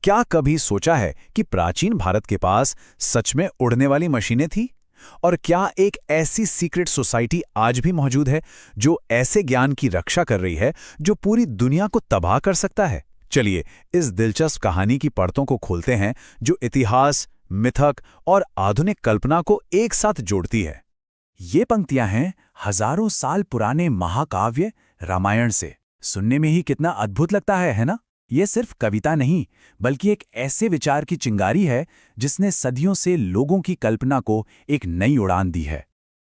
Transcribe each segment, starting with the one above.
क्या कभी सोचा है कि प्राचीन भारत के पास सच में उड़ने वाली मशीनें थी? और क्या एक ऐसी सीक्रेट सोसाइटी आज भी मौजूद है जो ऐसे ज्ञान की रक्षा कर रही है जो पूरी दुनिया को तबाह कर सकता है? चलिए इस दिलचस्प कहानी की परतों को खोलते हैं जो इतिहास, मिथक और आधुनिक कल्पना को एक साथ जोड़ती है। ये पंक्तियां हैं हजारों साल पुराने महाकाव्य रामायण से। सुनने में ही कितना अद्भुत लगता है ना? ये सिर्फ कविता नहीं, बल्कि एक ऐसे विचार की चिंगारी है जिसने सदियों से लोगों की कल्पना को एक नई उड़ान दी है।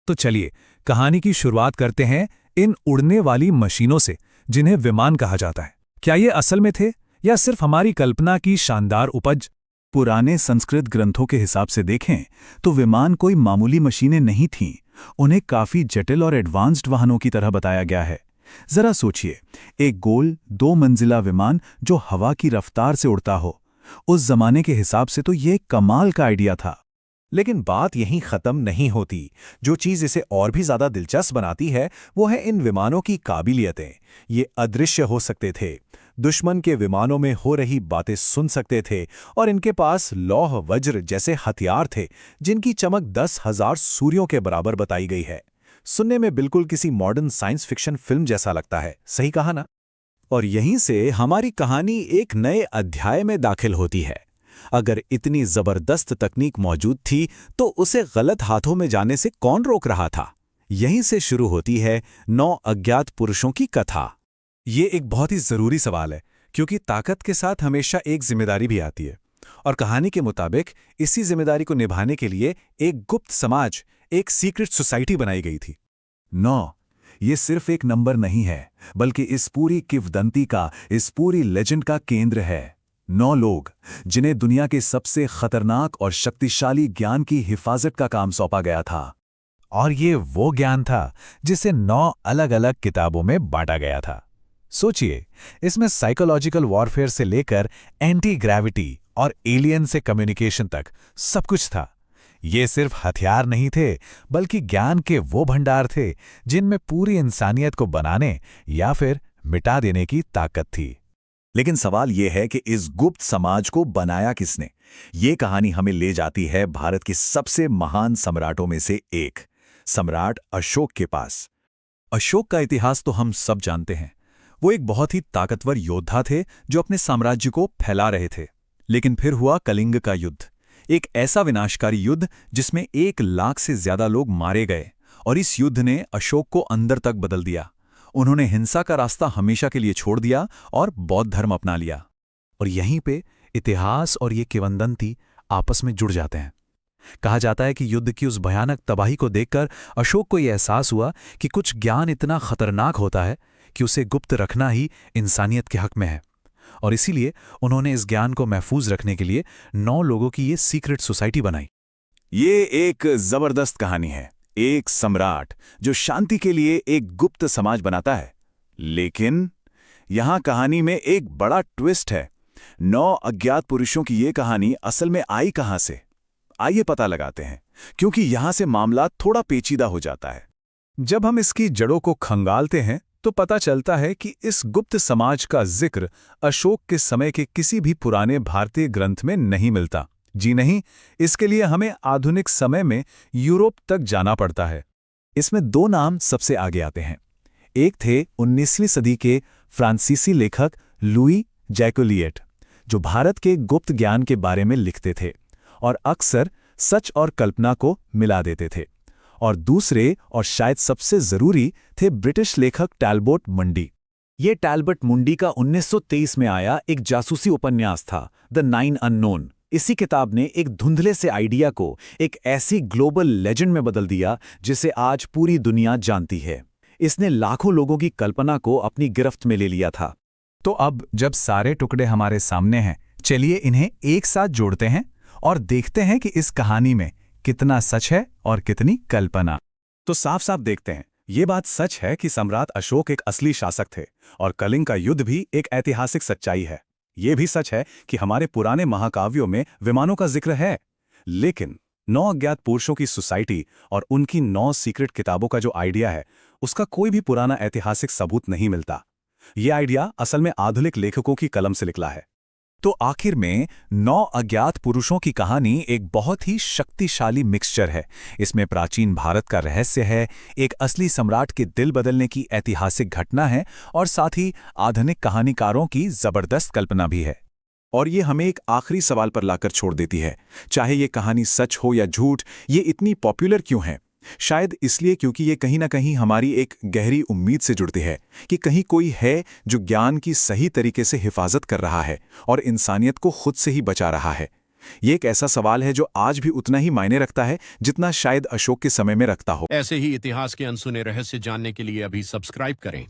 तो चलिए कहानी की शुरुआत करते हैं इन उड़ने वाली मशीनों से, जिन्हें विमान कहा जाता है। क्या ये असल में थे या सिर्फ हमारी कल्पना की शानदार उपज? पुराने संस्कृत ग्रंथों के हिसाब से देखें तो विमान कोई मामूली मशीनें नहीं थीं। उन्हें काफी जटिल और एडवांस्ड वाहनों की तरह बताया गया है। जरा सोचिए, एक गोल 2 मंजिला विमान जो हवा की रफ्तार से उड़ता हो। उस जमाने के हिसाब से तो ये कमाल का आइडिया था। लेकिन बात यहीं खत्म नहीं होती। जो चीज इसे और भी ज्यादा दिलचस्प बनाती है वो है इन विमानों की काबिलियतें। ये अदृश्य हो सकते थे, दुश्मन के विमानों में हो रही बातें सुन सकते थे, और इनके पास लौह वज्र जैसे हथियार थे जिनकी चमक 10,000 सूर्यों के बराबर बताई गई है। सुनने में बिल्कुल किसी मॉडर्न साइंस फिक्शन फिल्म जैसा लगता है, सही कहा ना? और यहीं से हमारी कहानी एक नए अध्याय में दाखिल होती है। अगर इतनी जबरदस्त तकनीक मौजूद थी तो उसे गलत हाथों में जाने से कौन रोक रहा था? यहीं से शुरू होती है 9 अज्ञात पुरुषों की कथा। ये एक बहुत ही जरूरी सवाल है, क्योंकि ताकत के साथ हमेशा एक जिम्मेदारी भी आती है। और कहानी के मुताबिक इसी जिम्मेदारी को निभाने के लिए एक गुप्त समाज, एक सीक्रेट सोसाइटी बनाई गई थी। 9 ये सिर्फ एक नंबर नहीं है, बल्कि इस पूरी किंवदंती का, इस पूरी लेजेंड का केंद्र है। 9 लोग जिन्हें दुनिया के सबसे खतरनाक और शक्तिशाली ज्ञान की हिफाजत का काम सौंपा गया था। और ये वो ज्ञान था जिसे 9 अलग-अलग किताबों में बांटा गया था। सोचिए, इसमें साइकोलॉजिकल वॉरफेयर से लेकर एंटी ग्रेविटी और एलियन से कम्युनिकेशन तक सब कुछ था। ये सिर्फ हथियार नहीं थे, बल्कि ज्ञान के वो भंडार थे जिनमें पूरी इंसानियत को बनाने या फिर मिटा देने की ताकत थी। लेकिन सवाल यह है कि इस गुप्त समाज को बनाया किसने? ये कहानी हमें ले जाती है भारत के सबसे महान सम्राटों में से एक, सम्राट अशोक के पास। अशोक का इतिहास तो हम सब जानते हैं। वो एक बहुत ही ताकतवर योद्धा थे जो अपने साम्राज्य को फैला रहे थे। लेकिन फिर हुआ कलिंग का युद्ध, एक ऐसा विनाशकारी युद्ध जिसमें 1 लाख से ज्यादा लोग मारे गए। और इस युद्ध ने अशोक को अंदर तक बदल दिया। उन्होंने हिंसा का रास्ता हमेशा के लिए छोड़ दिया और बौद्ध धर्म अपना लिया। और यहीं पे इतिहास और ये किंवदंती आपस में जुड़ जाते हैं। कहा जाता है कि युद्ध की उस भयानक तबाही को देखकर अशोक को यह एहसास हुआ कि कुछ ज्ञान इतना खतरनाक होता है कि उसे गुप्त रखना ही इंसानियत के हक में है। और इसीलिए उन्होंने इस ज्ञान को महफूज रखने के लिए 9 लोगों की ये सीक्रेट सोसाइटी बनाई। ये एक जबरदस्त कहानी है, एक सम्राट जो शांति के लिए एक गुप्त समाज बनाता है। लेकिन यहां कहानी में एक बड़ा ट्विस्ट है। 9 अज्ञात पुरुषों की ये कहानी असल में आई कहां से? आइए पता लगाते हैं, क्योंकि यहां से मामला थोड़ा पेचीदा हो जाता है। जब हम इसकी जड़ों को खंगालते हैं तो पता चलता है कि इस गुप्त समाज का जिक्र अशोक के समय के किसी भी पुराने भारतीय ग्रंथ में नहीं मिलता। जी नहीं, इसके लिए हमें आधुनिक समय में यूरोप तक जाना पड़ता है। इसमें 2 नाम सबसे आगे आते हैं। एक थे 19वीं सदी के फ्रांसीसी लेखक लुई जैकोलिएट, जो भारत के गुप्त ज्ञान के बारे में लिखते थे और अक्सर सच और कल्पना को मिला देते थे। और दूसरे और शायद सबसे जरूरी थे ब्रिटिश लेखक टैलबोट मंडी। ये टैलबोट मंडी का 1923 में आया एक जासूसी उपन्यास था, द 9 अननोन। इसी किताब ने एक धुंधले से आइडिया को एक ऐसी ग्लोबल लेजेंड में बदल दिया जिसे आज पूरी दुनिया जानती है। इसने लाखों लोगों की कल्पना को अपनी गिरफ्त में ले लिया था। तो अब जब सारे टुकड़े हमारे सामने हैं, चलिए इन्हें एक साथ जोड़ते हैं और देखते हैं कि इस कहानी में कितना सच है और कितनी कल्पना। तो साफ साफ देखते हैं, ये बात सच है कि सम्राट अशोक एक असली शासक थे और कलिंग का युद्ध भी एक ऐतिहासिक सच्चाई है। ये भी सच है कि हमारे पुराने महाकाव्यों में विमानों का जिक्र है। लेकिन 9 अज्ञात पुरुषों की सोसाइटी और उनकी 9 सीक्रेट किताबों का जो आइडिया है, उसका कोई भी पुराना ऐतिहासिक सबूत नहीं मिलता। ये आइडिया असल में आधुनिक लेखकों की कलम से निकला है। तो आखिर में 9 अज्ञात पुरुषों की कहानी एक बहुत ही शक्तिशाली मिक्सचर है। इसमें प्राचीन भारत का रहस्य है, एक असली सम्राट के दिल बदलने की ऐतिहासिक घटना है और साथ ही आधुनिक कहानीकारों की जबरदस्त कल्पना भी है। और ये हमें एक आखिरी सवाल पर लाकर छोड़ देती है, चाहे ये कहानी सच हो या झूठ, ये इतनी पॉपुलर क्यों है? शायद इसलिए क्योंकि ये कहीं ना कहीं हमारी एक गहरी उम्मीद से जुड़ती है कि कहीं कोई है जो ज्ञान की सही तरीके से हिफाजत कर रहा है और इंसानियत को खुद से ही बचा रहा है। ये एक ऐसा सवाल है जो आज भी उतना ही मायने रखता है जितना शायद अशोक के समय में रखता हो। ऐसे ही इतिहास के अनसुने रहस्य जानने के लिए अभी सब्सक्राइब करें।